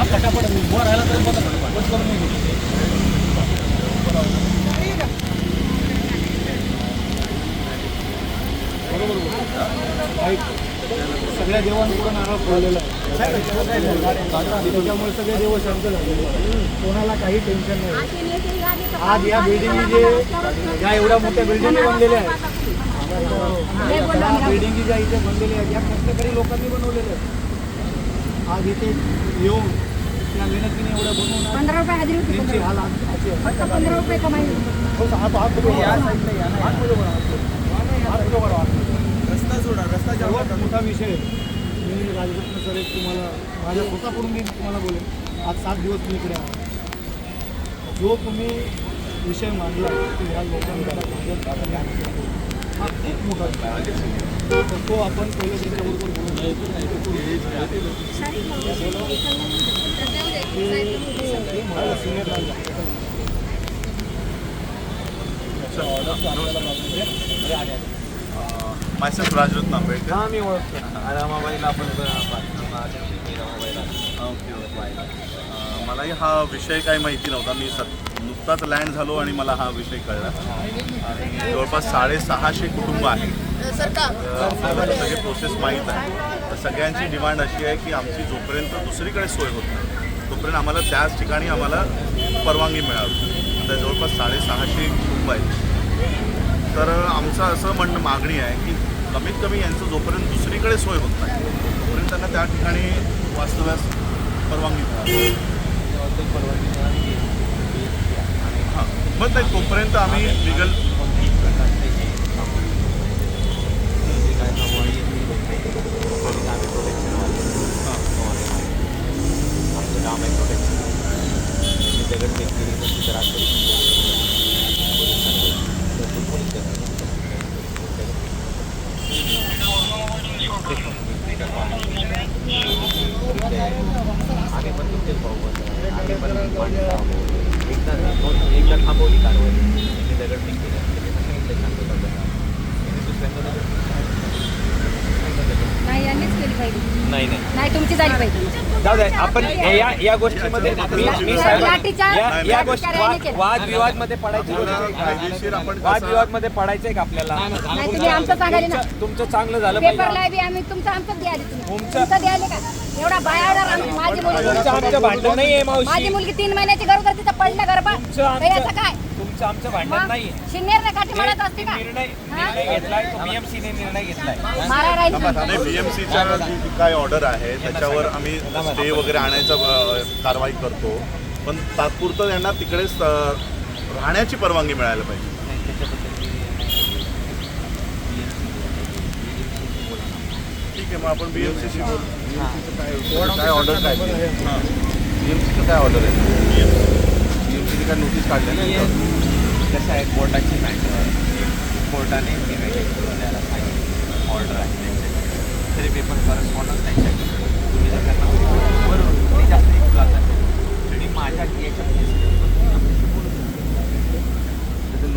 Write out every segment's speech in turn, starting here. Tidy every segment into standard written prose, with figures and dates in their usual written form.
फटाफट उभं राहिला तर बघा करून नाही सगळ्या देवांकडून नारळ फोडलेलं आहे त्याच्यामुळे सगळे देव शांत झाले, कोणाला काही टेन्शन नाही. आज या बिल्डिंगी जे या एवढ्या मोठ्या बिल्डिंगी बनलेल्या आहेत, बिल्डिंगी ज्या इथे बनलेल्या आहेत या कष्टकरी लोकांनी बनवलेल्या आहेत. आज इथे येऊन त्या मेहनतीने एवढ्या बनवून 15 रुपये हाजरी होती. त्यांची हाल फक्त 15 रुपये कमाई. रस्ता सोडा, रस्ता सर्वात मोठा विषय. मी राजरत्न सर तुम्हाला माझ्या स्वतःकडून मी तुम्हाला बोलेन, आज 7 दिवस मी इकडे आहो. जो तुम्ही विषय मांडला की ह्या लोकांना हा खूप मोठा तर तो आपण पहिले त्यांच्याबरोबर मायसेल्फ राजरत्न आंबेडकर. हां मी ओळखतो. रामाबाईला आपण मलाही हा विषय काही माहिती नव्हता. मी नुकताच लँड झालो आणि मला हा विषय कळला. जवळपास 650 कुटुंब आहेत. आपल्याला सगळे प्रोसेस माहीत आहे. तर सगळ्यांची डिमांड अशी आहे की आमची जोपर्यंत दुसरीकडे सोय होत नाही तोपर्यंत आम्हाला त्याच ठिकाणी आम्हाला परवानगी मिळावी. आता जवळपास 650 कुटुंब आहेत. तर आमचं असं मागणी आहे की कमीत कमी यांचं जोपर्यंत दुसरीकडे सोय होत नाही तोपर्यंत त्यांना त्या ठिकाणी वास्तव्यास परवानगी मिळावी. हां मग नाही तोपर्यंत आम्ही लिगल एकदा थांबवली कारवाई दगड पिक केलं नाही यांनीच केली पाहिजे. नाही नाही तुमची झाली पाहिजे. जाऊ दे आपण या गोष्टीमध्ये या गोष्टी वादविवाद मध्ये पडायची वादविवाद मध्ये पडायचंय का आपल्याला? नाही तुम्ही आमचं सांगाले ना. तुमचं चांगलं झालं पेपरला बी आम्ही तुमचं आमचं द्यायला तुमचं द्यायला का एवढा बायावर माझी मुलगी आमचं भांडण नाहीये माझी मावशी. मुलगी 3 महिन्याची गरोदर तिथं पडलं गरबा याचं काय तुमचं आमचं भांडण नाहीये. शिन्नेरने काठी मारत असते का निर्णय घेतलाय तो बीएमसीने निर्णय घेतलाय. मारा राहायचं नाही. बीएमसीच्या जी काय ऑर्डर आहे त्याच्यावर आम्ही स्टे वगैरे आणायचं कारवाई करतो, पण तात्पुरतं त्यांना तिकडेच राहण्याची परवानगी मिळायला पाहिजे. ठीक आहे, मग आपण बीएमसीशी काय ऑर्डर काय हां बीएमसीचं काय ऑर्डर आहे? बीएमसीने काय नोटीस काढल्या नाही? कसं आहे कोर्टाची मॅटर कोर्टाने द्यायला सांगितलं ऑर्डर आहे त्यांच्याकडे तरी पेपर करस्पॉन्डन्स त्यांच्याकडे तुम्ही जर त्यांना बरोबर ते जास्त एक क्लास आहे आणि माझ्या याच्या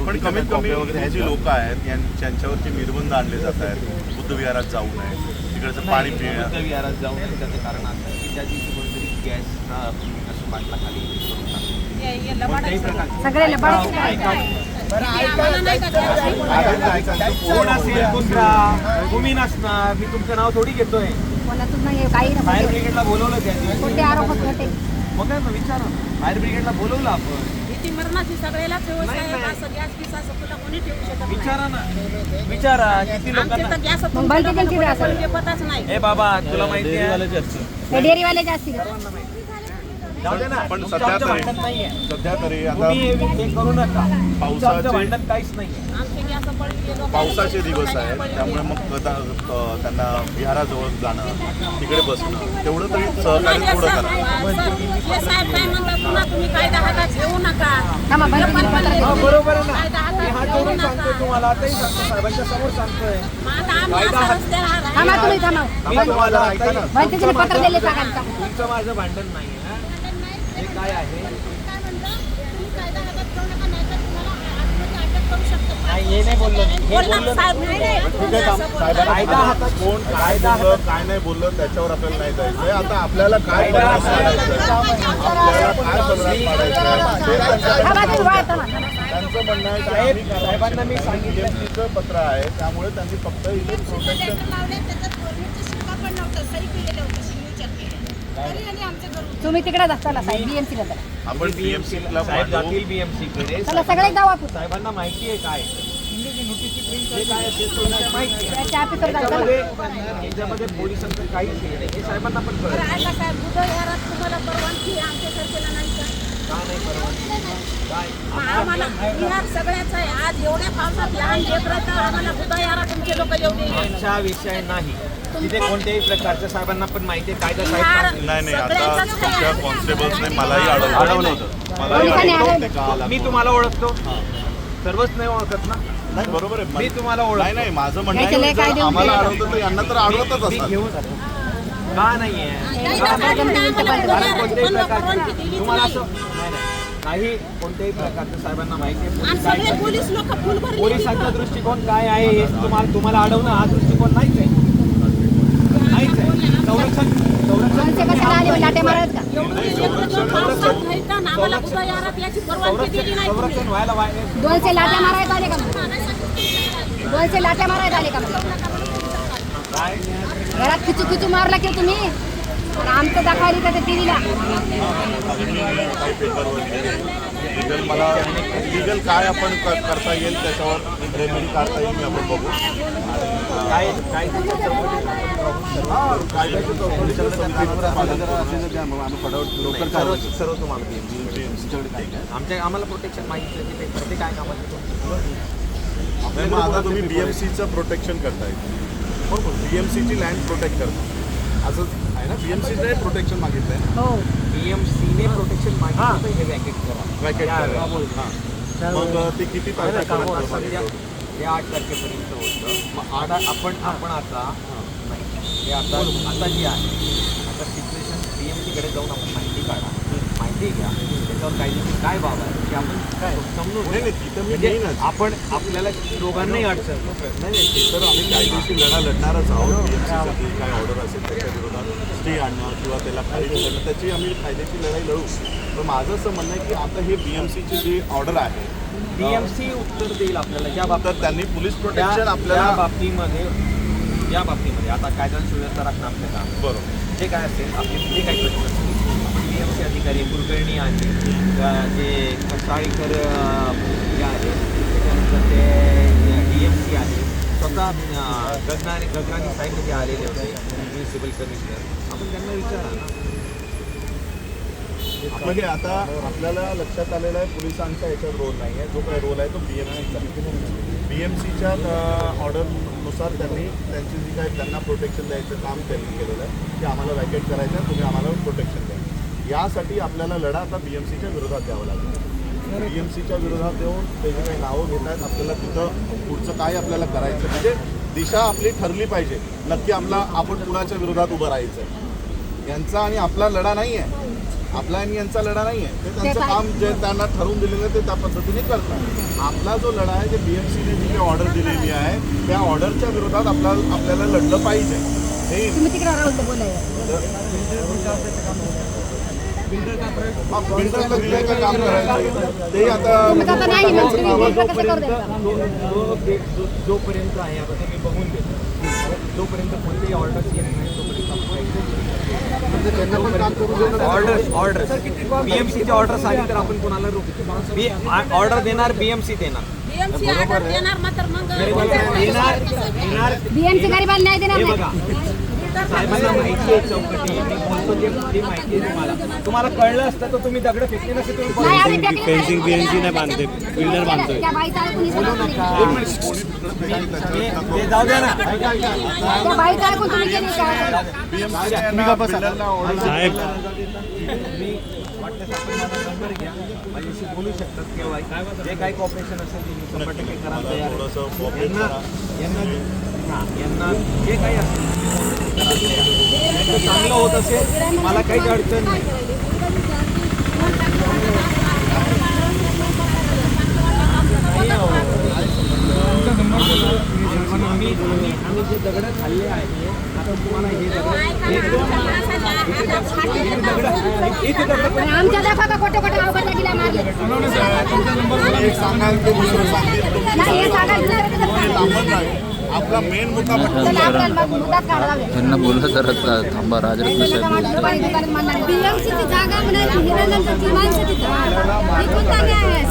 पण कमीत कमी हे जी लोक आहेत त्यांच्यावरती निर्बंध आणले जात आहेत. बुद्धविहारात जाऊ नये, तिकडचं पाणी पिण्यात. बुद्धविहारात जाऊ नये त्याचं कारण असं की त्या दिवशी कोणतरी गॅस असं बाटला खाली सगळे कोण असेल तुम्ही नसणार. मी तुमचं नाव थोडी घेतोय. कोणातून नाही काही फायर ब्रिगेडला बोलवलं त्या कोणते आरोप होते मग काय मग विचारा. फायर ब्रिगेडला बोलवलं आपण. मरणाची सगळ्यालाच व्यवस्था आहे. असं गॅस पिसा असं तुला कोणी ठेवू शकत नाही. विचारा ना विचारा किती लोकांना आमच्या तर गॅस मग बंद त्यांची वेळ असेल. पेपतच नाही. ए बाबा तुला माहिती आहे डेअरीवाले जास्ती जाऊ दे ना. पण तुमचं आमचं भांडण नाहीये. सध्या तरी आता तुम्ही हे करू नका. पावसाचे भांडण काहीच नाहीये. आमचे गॅस पडले पावसाचे दिवस आहेत त्यामुळे मग त्यांना विहाराजवळ जाणं तिकडे बसणं तेवढं तरी सहकार्य थोडं करा. साहेब काय म्हणतात पुन्हा तुम्ही कायदा हातात घेऊ नका. बरोबर आहे ना. मी हात जोडून सांगतोय तुम्हाला आताही सांगतो साहेबांच्या समोर सांगतोय. मी तुम्हाला ऐका ना पत्र दिले सांगायचं तुमचं माझं भांडण नाही आहे. हे काय आहे करू शकतो. नाही, हे नाही बोललो मी. हे बोलला बोललो साहेब, नाही. नाही, नाही. ठीक आहे कायदा हातात कोण काय बोललं काय नाही बोललं त्याच्यावर आपल्याला नाही जायचंय. आता आपल्याला काय बदलाव पाडायचं आपल्याला काय बदलाव पाडायचं ते त्यांचं म्हणणं आहे की आम्ही साहेबांना मी सांगितलं. BMC चं पत्र आहे त्यामुळे त्यांनी फक्त इथे प्रोटेक्शन तुम्ही तिकडे चला साहेब BMC ला चला. आपण BMCला साहेब जातील BMC कडे. चला सगळे जाऊ आपण. साहेबांना माहिती आहे काय हे काय असेल तो माहिती आहे. त्याच्या ऑफिसवर जाऊ चला. याच्यामध्ये पोलिसांचं काहीच हे नाही हे साहेबांना पण कळत बरं, ऐका साहेब, बुधवारात तुम्हाला परवानगी आहे, आमच्या सरकारला नाही का? का नाही परवानगी काय आम्हाला विहार सगळ्याच आहे. आज एवढ्या पावसात लहान लेकरं तर आम्हाला बुधवारा तुमचे लोक एवढे आमचा विषय नाही तिथे कोणत्याही प्रकारच्या साहेबांना पण माहिती आहे कायदा बिहार साहेब नाही नाही आता सगळ्यांचाच तुमच्या आहे. कॉन्स्टेबल्सने मलाही अडवलं होतं पोलिसांनी अडवलं. का मी तुम्हाला ओळखतो सर्वच नाही ओळखत ना नाही बरोबर आहे मी तुम्हाला नाही ओळखतो नाही माझं म्हणणं याचे लय आहे कायदे जर आम्हाला होते. अडवतं तर यांना तर अडवतच मी असतात घेऊन जातो का नाहीये नाही, का नाही, बरं नाही, तुमचं आम्हाला पण- कारण बुधवाराची कोणत्याही पण परवानगी प्रकारचं दिलीच तुम्हाला नाही. असं नाही नाही काही कोणत्याही प्रकारच्या साहेबांना माहिती आहे आणि पोलीस काय सगळे करतात. पोलीस लोक फुल भरले पोलिसांचा दृष्टिकोन काय आहे हे तुम्हाला अडवणं हा दृष्टिकोन नाहीच आहे नाहीच आहे संरक्षण माणसे कशाला आले लाटे मारत का? एवढे लेकरं जर पावसात राहतात, आम्हाला बुधवारात याची परवानगी दिली नाही तुम्ही. संरक्षण व्हायला पाहिजे 200 लाट्या मारायला आले का मग? 200 लाट्या मारायला आले का मग? काय घरात खिचू खिचू मारला की तुम्ही आणि आमचं दाखवायला तर टीव्हीला. काही पेपरवर लिगल मला लिगल काय आपण करता येईल त्याच्यावर रेमेडी काढता येईल मी आपण बघू काय काय त्याच्या चौकटीत कायद्याच्या चौकटीच्या समितीवर पालन करू. सर्व तुम्हाला आम्हाला प्रोटेक्शन माहिती आहे ते ते काय कामाचं नाही, मग आता तुम्ही BMCचं प्रोटेक्शन करताय बरोबर BMCची लँड प्रोटेक्ट करता असं आहे ना BMCने प्रोटेक्शन मागितलंय ना हो. BMCने प्रोटेक्शन मागितलं हे वॅकेट करा रॅकेट हां मग ते किती तारखेपर्यंत सध्या हे 8 तारखेपर्यंत होतं मग आपण आता नाही हे आता जी आहे आता सिच्युएशन BMCकडे जाऊन आपण माहिती काढा माहिती घ्या त्याच्यावर कायद्याची काय बाब आहे की आपण समजून नाही नाही तिथं मी म्हणजे येईनच आपण आपल्याला दोघांनाही अडचण नाही नाही ते तर आम्ही कायदेशीर लढा लढणारच आहोत BMCचं जे काय ऑर्डर असेल त्याच्या विरोधात स्टे आणणं किंवा त्याला खाली करणं त्याची आम्ही कायदेशीर लढाई लढू पण माझं असं म्हणणं आहे की आता हे BMCची जी ऑर्डर आहे BMC उत्तर देईल आपल्याला ज्या तर बाबतीत त्यांनी पोलीस प्रोटेक्शन त्या आपल्याला बाबतीमध्ये आता कायदा सुव्यवस्था राखणं आपलं काम बरोबर जे काय असेल आपले जे काही प्रश्न असतील BMC अधिकारी कुलकर्णी आहे जे कसाळीकर जे आहे त्याच्यानंतर ते DMC आहे स्वतः गगनानी साहेब जे आलेले होते म्युन्सिपल कमिशनर आपण त्यांना विचारा ना आपलं हे आता आपल्याला लक्षात आलेलं आहे पोलिसांचा याच्यात रोल नाही आहे जो काही रोल आहे तो BMCच्या ऑर्डरनुसार त्यांनी त्यांची जी काही त्यांना प्रोटेक्शन द्यायचं काम त्यांनी केलेलं आहे की आम्हाला वॅकेट करायचं आहे तुम्ही आम्हाला प्रोटेक्शन द्या यासाठी आपल्याला लढा आता BMCच्या विरोधात द्यावा लागेल BMCच्या विरोधात देऊन त्याची काही नावं घेत आहेत आपल्याला तिथं पुढचं काय आपल्याला करायचं म्हणजे दिशा आपली ठरली पाहिजे नक्की आपण कुणाच्या विरोधात उभं राहायचं आहे यांचा आणि आपला लढा नाही आहे आपला आणि यांचा लढा नाही आहे ते त्यांचं काम जे त्यांना ठरवून दिलेलं आहे ते त्या पद्धतीने करतात आपला जो लढा आहे ते BMCने जी काही ऑर्डर दिलेली आहे त्या ऑर्डरच्या विरोधात आपल्याला लढलं पाहिजे हे तुम्ही तिकडे राहून बोलायला. बिल्डरला दिलंय का काम करायचं ते आता तुमचं तर नाही मग तुम्ही बिल्डर कसं करू द्यायचं? जोपर्यंत आहे आता ते मी बघून घेतो जोपर्यंत कोणतेही ऑर्डर्स येत नाही तोपर्यंत ऑर्डर BMCची ऑर्डर आली तर आपण कोणाला रोखू ऑर्डर देणार BMC देणार BMC ऑर्डर देणार मात्र मग येणार BMC गरीबाला नाही देणार हे नाही. बघा साहेबांना माहिती आहे चौकटी मी बोलतो ते माहिती आहे तुम्हाला कळलं असतं तर तुम्ही दगड फेकले नसते तुम्ही नाही, आम्ही फेकले नाही. फेन्सिंग BMC नाही बांधते बिल्डर बांधतोय त्या बाईचा ऐकून ही सगळं केली. ते जाऊ द्या ना त्या बाईचा ऐकून तुम्ही केली का? साहेब मी वाटतं आपण माझा नंबर घ्या माझ्याशी बोलू शकतात केव्हा जे काही कॉपरेशन असेल ते 100% करायला तयार आहे. यांना जे काही असेल त्यांचं चांगलं होत असेल मला काहीच अडचण नाही नाही आम्ही जे दगड खाल्ले आहे आता तुम्हाला हे आमच्या दाखवा का खोटे खोटे नाव बदला गेला मारले एक सांगाल ते दुसरं सांगतील नाही, हे सांगायचं थांबत नाही. आपला मेन मुद्दा मुद्दाच काढावा त्यांना बोललं तर थांबा राजरत्न साहेब बीएमसीची जागा म्हणाली हिरानंतरची माणसं तिथं इथून जागा आहे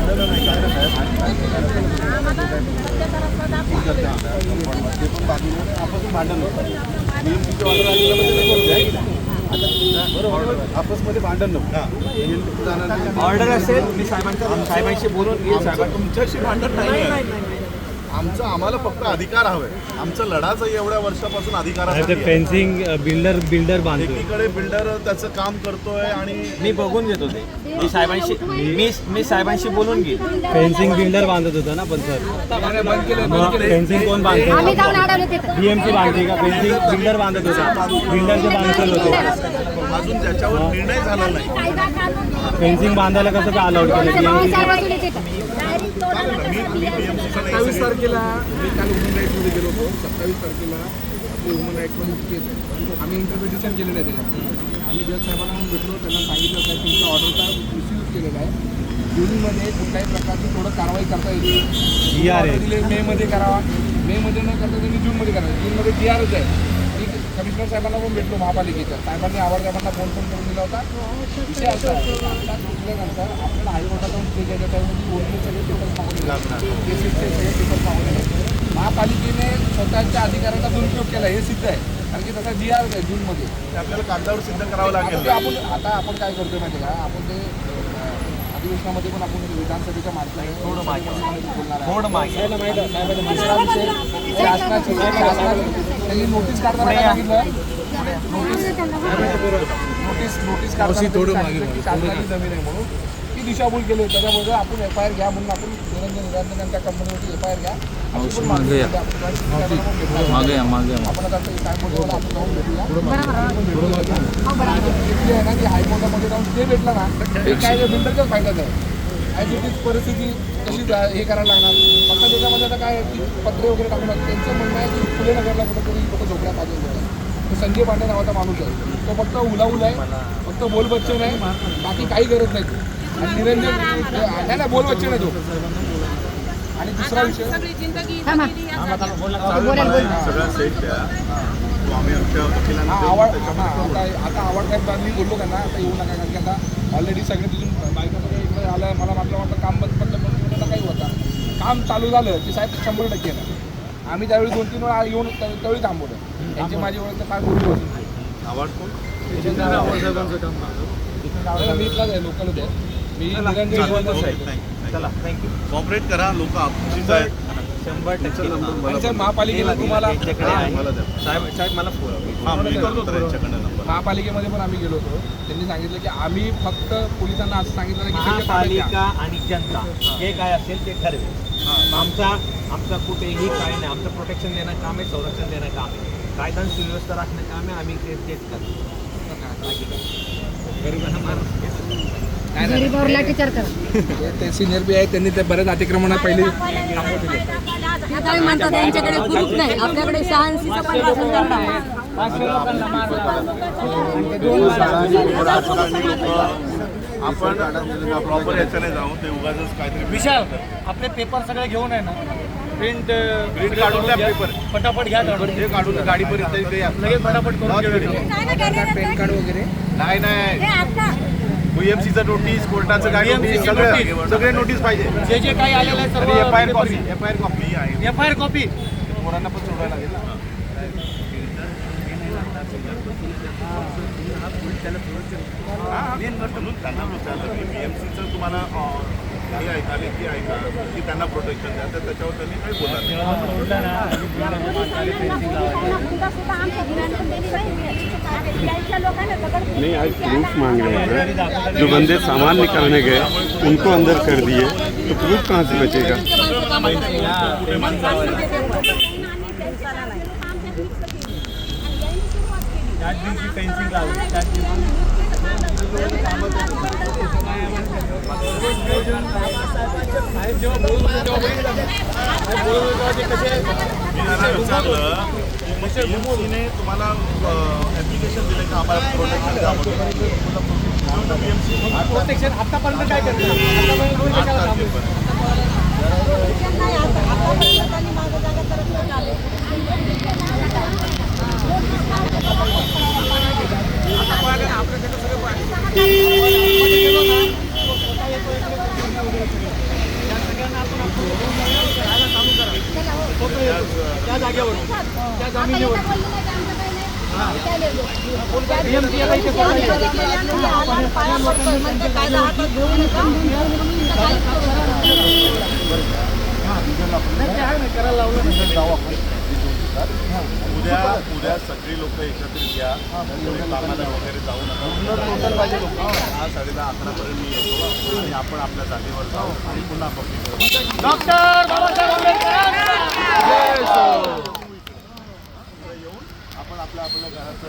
आपसमध्ये भांडण नको. ऑर्डर असेल मी साहेबांशी बोलून घेईल. तुमच्याशी भांडण नाही आमचं आम्हाला फक्त अधिकार हवे. आमचं लढाचं एवढ्या वर्षापासून अधिकार ते फेन्सिंग बिल्डर बांधतो. एकीकडे बिल्डर त्याचं काम करतोय आणि मी बघून घेतो ते मी साहेबांशी बोलून घेईल. फेन्सिंग बिल्डर बांधत होता ना पण सर फेन्सिंग कोण बांधतो आम्ही जाऊन अडवले तिथं बीएमसी बांधते का फेन्सिंग बिल्डर बांधत होता बिल्डरचे बांधत होते अजून ज्याच्यावर निर्णय झाला नाही. कायदा कानून फेन्सिंग बांधायला कसं काय अलाउड केलं पाऊस आहे बसवले तिथं BMC 27 तारखेला मी काल ह्युमन राईट्समध्ये गेलो होतो. 27 तारखेला आपली ह्युमन राईट्समध्ये केस आहे. आम्ही इंटरप्रिटेशन केलेलं आहे त्याच्यामध्ये. आम्ही जज साहेबांना भेटलो, त्यांना सांगितलं साहेब तुमच्या ऑर्डरचा मिसयूज केलेला आहे. जूनमध्ये कुठल्याही प्रकारची थोडं कारवाई करता येते. दिले मेमध्ये करावा, मेमध्ये न करता त्यांनी जूनमध्ये करावं. जूनमध्ये DRच आहे. मी कमिशनर साहेबांना पण भेटलो महापालिकेच्या. साहेबांनी साहेबांना फोन करून दिला होता. विषय असा आहे सुटल्यानंतर आपल्याला हायकोर्टात जाऊन स्टे घ्यायच्या त्यामध्ये ओरिजिनल सगळे पेपर्स मागवले केसेसचे सगळे पेपर्स मागवलेले. महापालिकेने स्वतःच्या अधिकाराचा दुरुपयोग केला हे सिद्ध आहे. कारण की तसा DR आहे जूनमध्ये. ते आपल्याला कागदावर सिद्ध करावं लागेल. आपण काय करतोय माहिती का, आपण ते अधिवेशनामध्ये पण आपण विधानसभेच्या मार्गाने शासनाची त्यांनी नोटीस काढताना सांगितलं नोटीस काढताना शासनाची जमीन आहे म्हणून ती दिशाभूल केली. त्याच्याबद्दल आपण FIR घ्या म्हणून आपण निरंजन त्यांच्या कंपनीवरती FIR घ्या. आपण आता काय बोलतो आपण जाऊन भेटूया आहे ना की हायकोर्टामध्ये जाऊन ते भेटलं ना ते काय बिल्डरच्याच फायद्याचं आहे. ॲज इट इज परिस्थिती तशी हे करायला लागणार. फक्त त्याच्यामध्ये आता काय की पत्रे वगैरे टाकून त्यांचं म्हणणं आहे की फुले नगरला कुठेतरी कुठं झोपड्या पाहिजे होत्या. तो संजय पांडे नावाचा माणूस आहे. तो फक्त उलाऊल आहे, फक्त बोलबच्चन आहे, बाकी काही गरज नाही. आणि निरंजन नाही बोलबच्चन आहे तो. आणि दुसरा विषय सगळ्या सेट द्या. तो आम्ही आमच्या वकिलांना देऊ. आता आवड काय मी बोललो त्यांना आता येऊ नका कारण की आता ऑलरेडी सगळे तिथून बायकामध्ये इकडे आलं. मला वाटलं काम बंद पडलं पण काही होता. काम चालू झालं की साहेब 100% येणार. आम्ही त्यावेळी 2-3 वेळा येऊन त्यावेळी थांबवलं. त्यांची माझी ओळख तर फार पूर्वी होती. आवड कोण मी इथलाच आहे, लोकलच आहे. मी निरंजन चला थँक्यू. कॉपरेट करा. लोक आपलीच आहेत. 100% महापालिकेला तुम्हाला मला द्या. साहेब मला फोन मी करतो तर यांच्याकडनं नंबर. महापालिकेमध्ये पण आम्ही गेलो होतो. त्यांनी सांगितलं की आम्ही फक्त पोलिसांना असं सांगितलं की महापालिका आणि जनता हे काय असेल ते ठरवेल. आमचा कुठेही काय नाही. आमचं प्रोटेक्शन देणं काम आहे, संरक्षण देणं काम आहे, कायदा आणि सुव्यवस्था राखणं काम आहे. आम्ही तेच करतो. गरीबावर लाठीचार करा. ते सिनियर बी आहे. त्यांनी ते बऱ्याच अतिक्रमणात पहिले काय म्हणतात त्यांच्याकडे प्रूफ नाही, आपल्याकडे 86 पण राजकारणी लोक आपण प्रॉपर याच्याने जाऊन ते उगाच काहीतरी विशाल आपले पेपर सगळे घेऊन आहे ना प्रिंट काढून द्या. पेपर पटापट घ्या. हे काढून गाडीपर्यंत लगेच पटापट करून पॅन कार्ड वगैरे नाही BMCचं नोटीस, कोर्टाचं काय नोटीस, सगळे नोटीस पाहिजे. जे काही आलेलं आहे सर्व FIR कॉपी आहे. FIR कॉपी पोरांना पण सोडायला लागेल ना. त्यांना विचारलं की BMCचं तुम्हाला हे आहे का, लेखी आहे का, की त्यांना प्रोटेक्शन द्या. तर त्याच्यावर त्यांनी काही बोलला नहीं आज प्रूफ मांग रहे हैं. जो बंदे सामान निकालने गए उनको अंदर कर दिए तो प्रूफ कहाँ से बचेगा. फेन्सिंग साहेब जेव्हा बोलून मी त्यांना विचारलं BMC तुम्हाला ऍप्लिकेशन दिले का आम्हाला प्रोटेक्शन द्या म्हणून. प्रोटेक्शन आतापर्यंत काय करतात? आतापर्यंत कशाला थांबले? नाही, आतापर्यंत त्यांनी माझं जागा करत नाही आले. त्या जागेवर त्या जमिनीवर करायला लावलं नसेल जाऊ आपण. उद्या सगळी लोक एकत्रित या. कामाला वगैरे जाऊ नका. 10:30 11पर्यंत मी येतो आणि आपण आपल्या जागेवर जाऊ आणि पुन्हा पब्लिक डॉक्टर बाबासाहेब आंबेडकर येऊन आपण आपल्या घराचं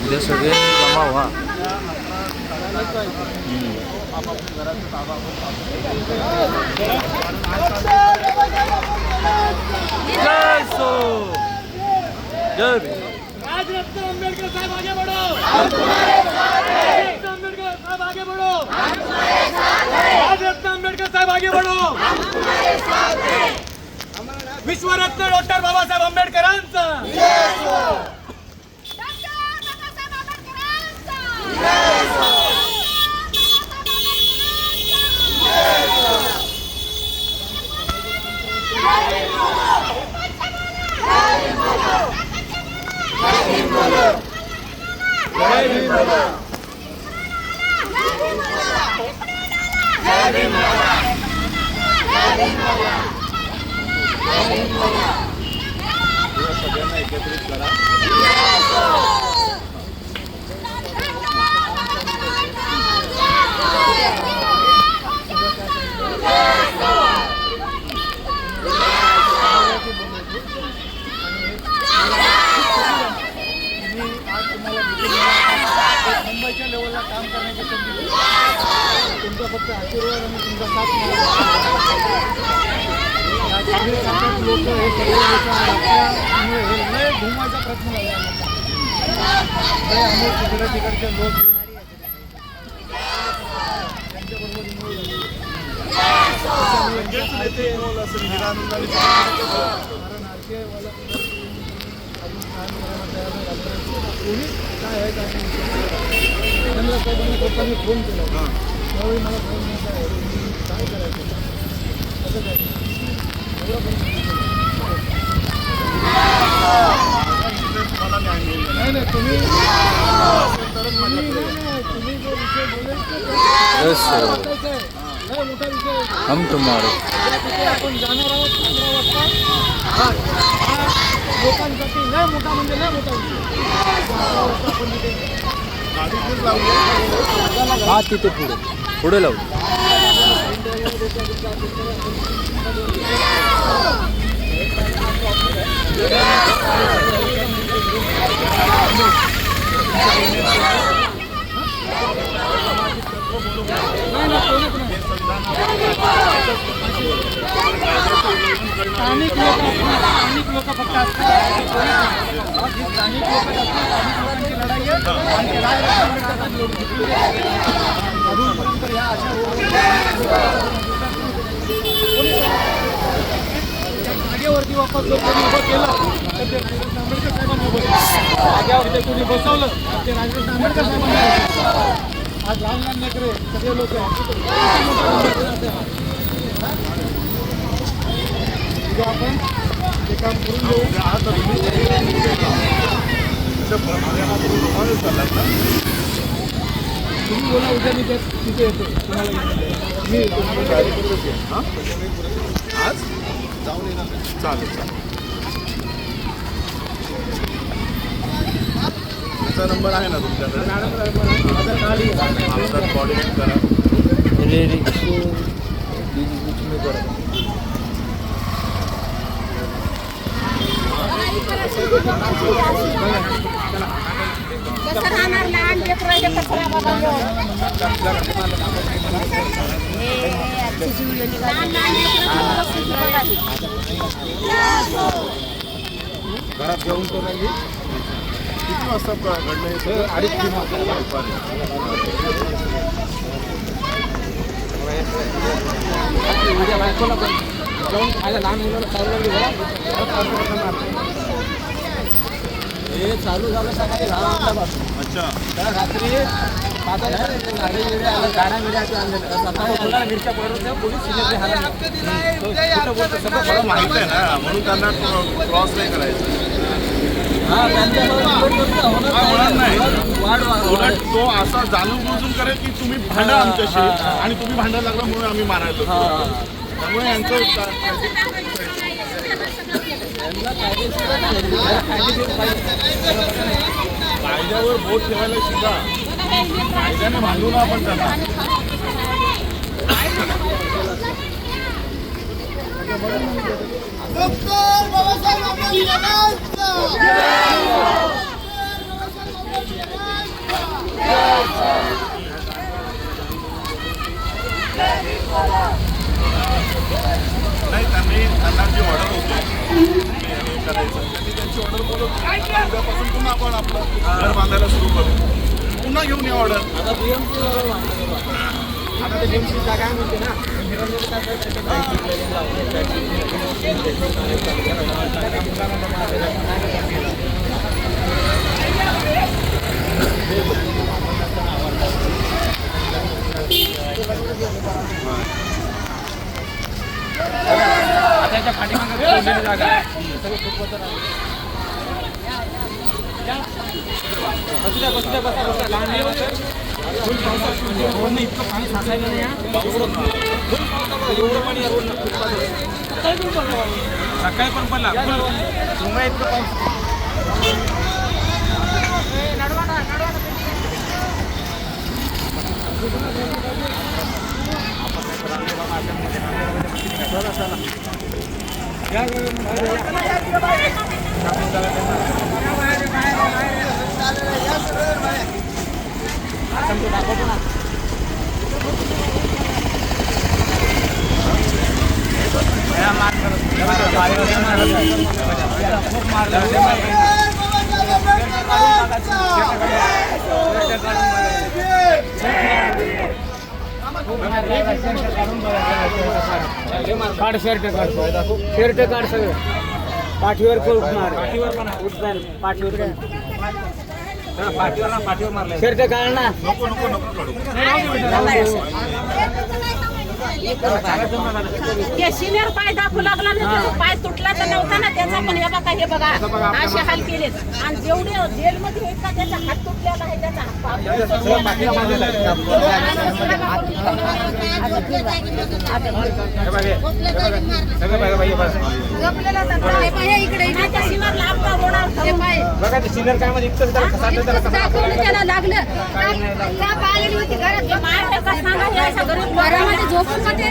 उद्या सगळे जमा व्हा. जय सो जय भीम. राजरत्न आंबेडकर साहब आगे बढ़ो. राजरत्न आंबेडकर साहब आगे बढ़ो. राजरत्न आंबेडकर साहब आगे बढ़ो. विश्वरत्न डॉक्टर बाबासाहेब आंबेडकरांचा सगळ्यांना एकत्रित करा. मुंबईच्या लेवलला काम करण्याची संधी दिली. तुमचा फक्त आशीर्वाद आणि तुमचा साथ लोक हे सगळे आपल्यामुळे हे लय घुमायचा प्रश्न झाला. अनेक तिकडचे लोक त्यांच्याबरोबर कारण आरकेवाला कोणी काय आहे काय चंद्र साहेबांनी स्वतःनी फोन केला त्यावेळी मला फोन नव्हता काय करायचं कसं करायचं नाही नाही तुम्ही तुम्ही जो विषय बोलेल Yes, sir. लय मोठा विषय आहे. हम तुम्हारे. तिथे आपण जाणार आहोत 15 वाजता. लोकांसाठी लय मोठा म्हणजे लय मोठा विषय. 15 वाजता आपण तिथे हा तिथे पुढे लावू. स्थानिक लोक फक्त असतात. स्थानिक लोक लोकांची लढाई आहे आणि अजूनपर्यंत ह्या अशा जागेवरती वापस जर कोणी उभं केलं तर ते राजरत्न आंबेडकर साहेबांनी उभं केलं. जागेवर ते कोणी बसवलं ते राजरत्न आंबेडकर साहेबांनी. आज लहान लहान लेकरे सगळे लोक आपण ते काम करून देऊ. तुम्ही बोला उद्या मी तिथे येतो तुम्हाला मी आज जाऊन येणार. चालेल. मॅडमचा नंबर आहे ना तुमच्याकडे? आमचा कॉन्टॅक्ट करा. कसं राहणार लहान लेकरं कचरा बघा घरात घेऊन तो नाही किती वाजता घडलं हे सगळं? 2:30 वाजता. माझ्या बायकोला पण जाऊन माझ्या लहान मुलाला चालू हे चालू झालं सकाळी 10 वाजतापासून. अच्छा. त्या रात्री गाड्या मिरच्या आणलेल्या सकाळी मुलाला मिरच्या पडून पोलीस सिलेक्ट मला माहित आहे ना, म्हणून त्यांना क्रॉस नाही करायचं. होणार नाही. उलट तो असा जाणून बुजून करेल की तुम्ही भांडा आमच्याशी आणि तुम्ही भांडायला लागला म्हणून आम्ही मारायचो. त्यामुळे यांचं कायद्यावर बोट ठेवायला शिका. कायद्याने भांडू ना आपण त्यांना. नाही, त्यांना जी ऑर्डर होती करायचं त्यांनी त्यांची ऑर्डर बोलवली. उद्यापासून पुन्हा आपण आपलं घर बांधायला सुरू करू. पुन्हा घेऊन या ऑर्डर. आता ते BMC जागा म्हणते ना त्याच्या पाठीमागे जागा आहे. बसल्या लहान इतकं पाणी साचायला नाही एवढं पाणी सकाळी पण पडला तुम्हाला इतकं पाऊस. काढ शर्ट काढ सगळं पाठीवर पाठीवर मारलं शर्ट काढ ना. नको नको नको काढू. ते सिनियर पाय दाखवू लागला ना, पाय तुटला तर नव्हता ना त्याचा, पण हे बघा हे बघा असे हाल केलेत. आणि जेवढे जेलमध्ये आहेत ना त्याचा हात तुटलेला आहे, त्याचा सिनियरला आपला रोडावर बघा ते सिनियर काय मध्ये इतकं त्याला लागलं का पाहिलेली होती घरात घरामध्ये झोपून होते.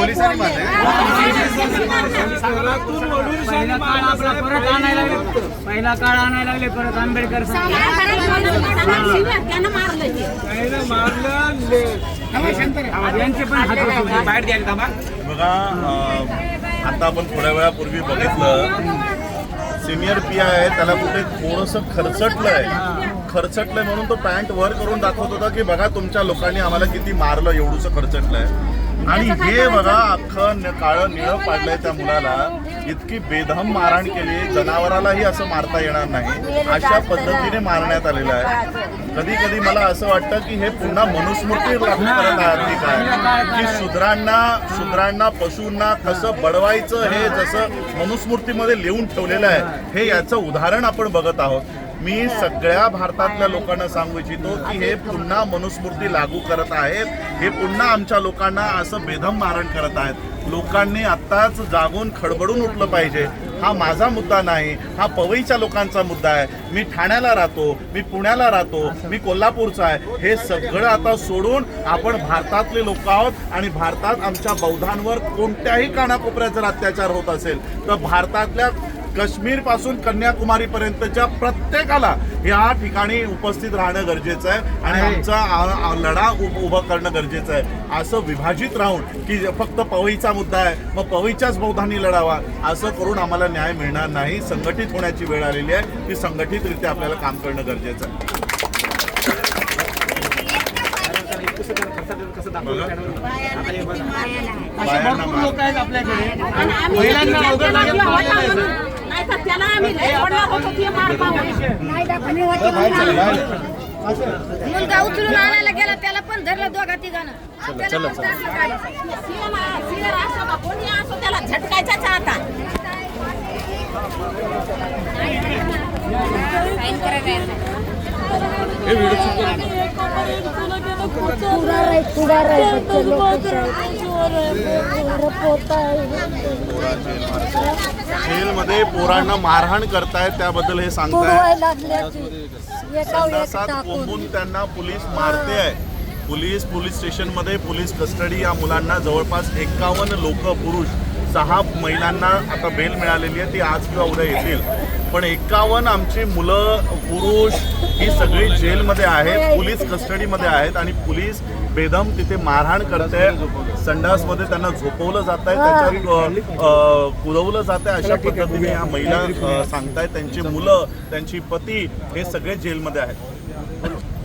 पोलिसांना मारलं पहिला काळ आणायला लागले परत आंबेडकर त्यांना मारलं यांचे पण हात बाहेर द्यायला बघा, आता आपण थोड्या वेळापूर्वी बघितलं सिनियर पी आहे त्याला कुठे थोडंसं खरचटलंय म्हणून तो पॅन्ट वर करून दाखवत होता की बघा तुमच्या लोकांनी आम्हाला किती मारलं, एवढंसं खरचटलंय. आणि हे बघा अख्खं काळं निळं पाडलंय त्या मुलाला. इतकी बेदम मारहाण केली, जनावरालाही असं मारता येणार नाही अशा पद्धतीने मारण्यात आलेलं आहे. कधी कधी मला असं वाटतं की हे पुन्हा मनुस्मृती लागू करत आहात की काय, की शूद्रांना पशूंना कसं बडवायचं हे जसं मनुस्मृतीमध्ये लिहून ठेवलेलं आहे हे याचं उदाहरण आपण बघत आहोत. मी सगळ्या भारतातल्या लोकांना सांगू इच्छितो की हे पुन्हा मनुस्मृती लागू करत आहेत, हे पुन्हा आमच्या लोकांना असं बेदम मारण करत आहेत. लोकांनी आत्ताच जागून खडबडून उठलं पाहिजे. हा माझा मुद्दा नाही, हा पवईच्या लोकांचा मुद्दा आहे. मी ठाण्याला राहतो, मी पुण्याला राहतो, मी कोल्हापूरचा आहे. हे सगळं आता सोडून आपण भारतातले लोक आहोत आणि भारतात आमच्या बौद्धांवर कोणत्याही कानाकोपऱ्यात जर अत्याचार होत असेल तर भारतातल्या काश्मीर पासून कन्याकुमारी पर्यंतच्या प्रत्येकाला या ठिकाणी उपस्थित राहणं गरजेचं आहे आणि आमचा लढा उभं करणं गरजेचं आहे. असं विभाजित राहून की फक्त पवईचा मुद्दा आहे मग पवईच्याच बौद्धांनी लढावा असं करून आम्हाला न्याय मिळणार नाही. संघटित होण्याची वेळ आलेली आहे, ती संघटितरित्या आपल्याला काम करणं गरजेचं आहे. भरपूर लोक आहेत आपल्याकडे. आणि आम्ही महिलांना अवघड लागेल नाही तर त्याला आम्ही लय सोडणार होतो ते मार पाहून. मुलगा उचलून आणायला गेला त्याला पण धरलं दोघा तिघांना. सिनियर असो का कोणी असो त्याला झटकायचाच आता. जेलमध्ये पोरांना मारहाण करतायत त्याबद्दल हे सांगताय. संडासात कोंबून त्यांना पोलीस मारते आहे. पोलीस स्टेशनमध्ये पोलीस कस्टडी या मुलांना जवळपास 51 लोक पुरुष 6 महिलांना आता बेल मिळालेली आहे. ती आज किंवा उद्या येतील. पण 51 आमची मुलं पुरुष ही सगळी जेलमध्ये आहेत, पोलीस कस्टडीमध्ये आहेत आणि पोलीस बेदम तिथे मारहाण करते. संडासमध्ये त्यांना झोपवलं जात आहे, त्याच्यात कुरवलं जात आहे. अशा पद्धतीने या महिला सांगतायत. त्यांची मुलं त्यांची पती हे सगळे जेलमध्ये आहेत.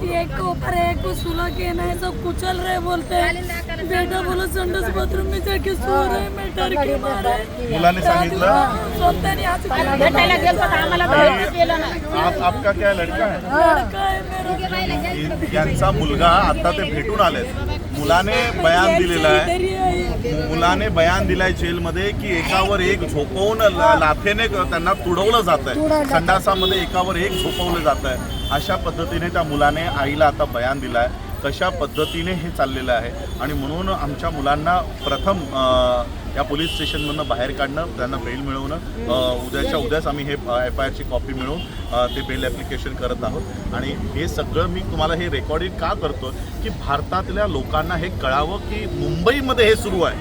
एक के ऊपर एक को सुला के ना सब कुचल रहे बोलते हैं. बेटा बोलो संडास बाथरूम में जाके सो रहे, मैं डर के मारा. मुलाने सांगितलं भेटायला गेलो तर आम्हाला भेटूच गेलं नाही. आपका क्या लड़का है? लड़का है मेरा. यांचा मुलगा आता ते भेटून आलेत. मुलाने बयान दिलेलं आहे. मुलाने बयान दिलाय जेलमध्ये की एकावर एक झोपवून लाथेने त्यांना तुडवलं जात आहे. संडासामध्ये एकावर एक झोपवलं जात आहे. अशा पद्धतीने त्या मुलाने आईला आता बयान दिलं आहे. कशा पद्धतीने हे चाललेलं आहे आणि म्हणून आमच्या मुलांना प्रथम या पोलीस स्टेशनमधनं बाहेर काढणं, त्यांना बेल मिळवणं. उद्याच्या उद्याच आम्ही हे FIRची कॉपी मिळवून ते बेल ॲप्लिकेशन करत आहोत. आणि हे सगळं मी तुम्हाला हे रेकॉर्डिंग का करतो की भारतातल्या लोकांना हे कळावं की मुंबईमध्ये हे सुरू आहे.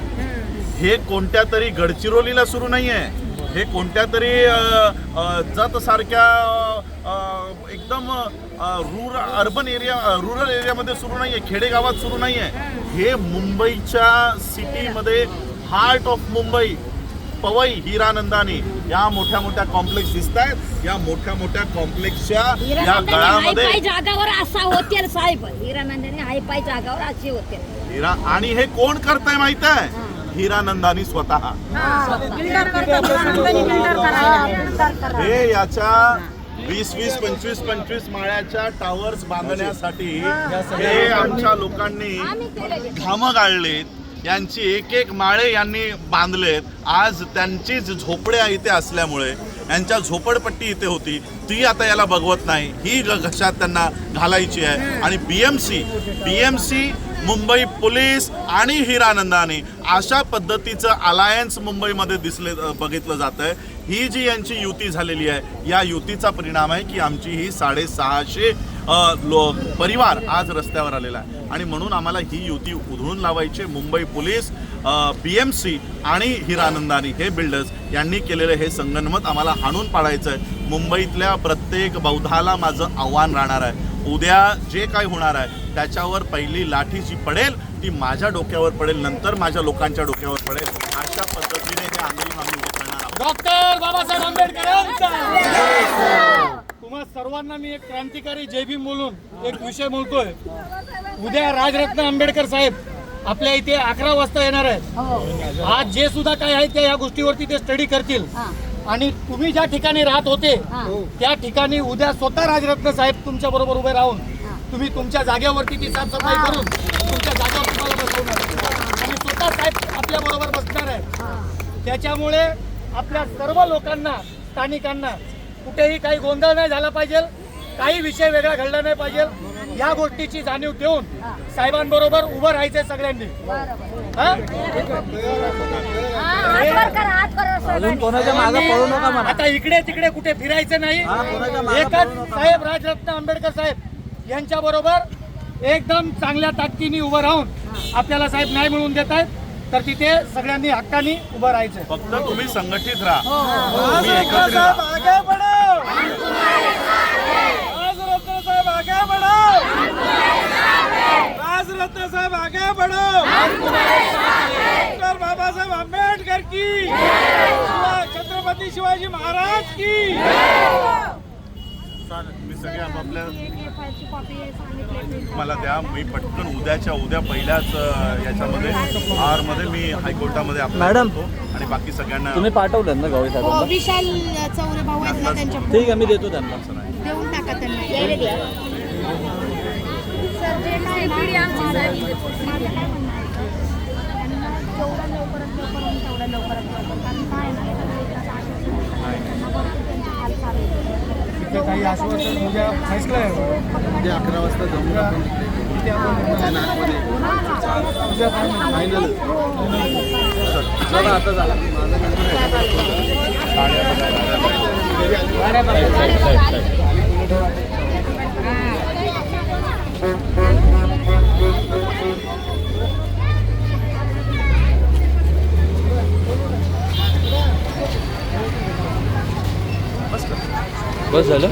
हे कोणत्या तरी गडचिरोलीला सुरू नाही आहे. हे कोणत्या तरी जत सारख्या एकदम रुरल एरियामध्ये सुरू नाही आहे, खेडेगावात सुरू नाही आहे. हे मुंबईच्या सिटीमध्ये हार्ट ऑफ मुंबई पवई हिरानंदानी या मोठ्या मोठ्या कॉम्प्लेक्स दिसत आहेत. या मोठ्या मोठ्या कॉम्प्लेक्सच्या या गळामध्ये जागावर असा होते साहेब. हिरानंदानी हायपाय जागावर असे होते. आणि हे कोण करताय माहित आहे? हिरानंदानी स्वतः. हे याच्या 20-20, 25-25 माळ्याच्या टावर्स बांधण्यासाठी हे आमच्या लोकांनी घाम गाळलेत. यांची एक माळे यांनी बांधलेत. आज त्यांची झोपड्या इथे असल्यामुळे यांच्या झोपडपट्टी इथे होती ती आता याला बघवत नाही. ही घशात त्यांना घालायची आहे. आणि BMC मुंबई पोलीस आणि हिरानंदानी अशा पद्धतीचं अलायन्स मुंबईमध्ये बघितलं जात आहे. ही जी यांची युती झालेली आहे या युतीचा परिणाम आहे की आमची ही 650 परिवार आज रस्त्यावर आलेला आहे. आणि म्हणून आम्हाला ही युती उधळून लावायची. मुंबई पोलीस, BMC आणि हिरानंदानी हे बिल्डर्स यांनी केलेलं हे संगनमत आम्हाला हाणून पाडायचं आहे. मुंबईतल्या प्रत्येक बौद्धाला माझं आव्हान राहणार आहे. उद्या जे काय होणार आहे त्याच्यावर पहिली लाठी जी पडेल ती माझ्या डोक्यावर पडेल, नंतर माझ्या लोकांच्या डोक्यावर पडेल. अशा पद्धतीने हे आंदोलन आम्ही उभं करणार आहोत. डॉक्टर बाबासाहेब आंबेडकरांचा. तुम्हा सर्वांना मी एक क्रांतिकारी जय भीम बोलून एक विषय बोलतोय. उद्या राजरत्न आंबेडकर साहेब आपल्या इथे 11 वाजता येणार आहेत. आज जे सुद्धा काय आहे त्या या गोष्टीवरती ते स्टडी करतील. आणि तुम्ही ज्या ठिकाणी राहत होते त्या ठिकाणी उद्या स्वतः राजरत्न साहेब तुमच्या बरोबर उभे राहून तुम्ही तुमच्या जागेवरती ती साफसफाई करून तुमच्या जागेवर तुम्हाला बसवणार आणि स्वतः साहेब आपल्या बरोबर बसणार आहे. त्याच्यामुळे आपल्या सर्व लोकांना, स्थानिकांना कुठेही काही गोंधळ नाही झाला पाहिजे. काही विषय वेगळा घडला नाही पाहिजे या गोष्टीची जाणीव देऊन साहेबांबरोबर उभं राहायचंय सगळ्यांनी. हा? अजून कोणाच्या मागे पळू नका म्हणा. आता इकडे तिकडे कुठे फिरायचं नाही. एकच साहेब राजरत्न आंबेडकर साहेब यांच्या बरोबर एकदम चांगल्या ताकदीने उभं राहून आपल्याला साहेब न्याय मिळवून देत आहेत. तर तिथे सगळ्यांनी हक्कानी उभं राहायचं. फक्त तुम्ही संघटित राहा, तुम्ही एकत्रित राहा. राजरत्न साहेब आगे बढ़ो. डॉक्टर बाबासाहेब आंबेडकर की, छत्रपती शिवाजी महाराज की. तुम्ही सगळे आपापल्या मला द्या, मी पटकन उद्याच्या उद्या पहिल्याच याच्यामध्ये मध्ये मी हायकोर्टामध्ये मॅडम आणि बाकी सगळ्यांना तुम्ही पाठवलं ना गवळी साहेबांना? विशाल चौरे भाऊ आहेत ना त्यांच्या ठीक आहे, मी देतो त्यांना. देऊन टाका त्यांना. सर जे काय ना, आमची साहेब माझं काय म्हणणं आहे का? त्यांना जेवढं लवकरात लवकर होईल तेवढं लवकरात लवकर. कारण काय आहे ना, त्यांना भरपूर त्यांचे हाल चालू आहेत. तिथे काही आश्वासन उद्या फैसला आहे. उद्या 11 वाजता जाऊन आपण फायनल. चला आता झाला. बस झालं.